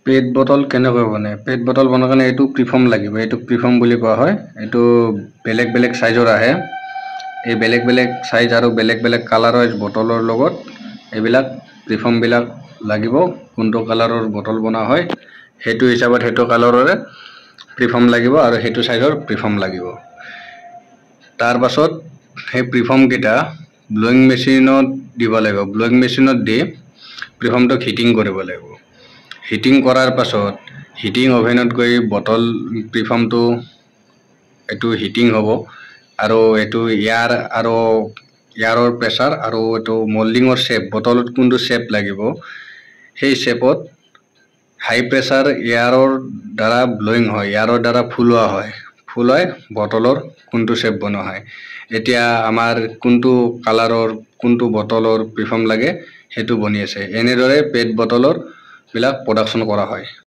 পেট bottle কেনেকৈ বনে পেট bottle বনাৰ কাৰণে এইটো প্ৰিফৰ্ম লাগিব এইটো প্ৰিফৰ্ম বুলি কোৱা হয় এইটো বেলেগ বেলেগ সাইজৰ আহে এই বেলেগ বেলেগ সাইজ আৰু বেলেগ বেলেগ কালাৰৰ বটলৰ লগত এইবিলাক প্ৰিফৰ্ম বিলাক লাগিব কোনটো কালাৰৰ বটল বনা হয় হেতু হিচাপত হেতু কালাৰৰে প্ৰিফৰ্ম লাগিব আৰু হেতু সাইজৰ প্ৰিফৰ্ম লাগিব তাৰ পাছত হে প্ৰিফৰ্ম কিটা ব্লোইং মেচিনত দিব লাগিব ব্লোইং মেচিনত দি প্ৰিফৰ্মটো হিটিং কৰিব লাগিব হিটিং কৰাৰ পাছত হিটিং ওভেনত গৈ বটল প্ৰিফৰ্মটো এটো হিটিং হ'ব আৰু এটো ইয়াৰৰ প্ৰেসাৰ আৰু এটো মোল্ডিংৰ শেপ বটলত কোনটো শেপ লাগিব সেই শেপত হাই প্ৰেসাৰ ইয়াৰৰ দ্বাৰা ব্লোইং হয় ইয়াৰৰ দ্বাৰা ফুলোৱা হয় ফুলাই বটলৰ কোনটো শেপ বনোৱা হয় এতিয়া আমাৰ কোনটো কালাৰৰ কোনটো বটলৰ প্ৰিফৰ্ম লাগে হেতু বনি আছে এনেদৰে পেট বটলৰ বিলাক প্ৰডাকশন কৰা হয়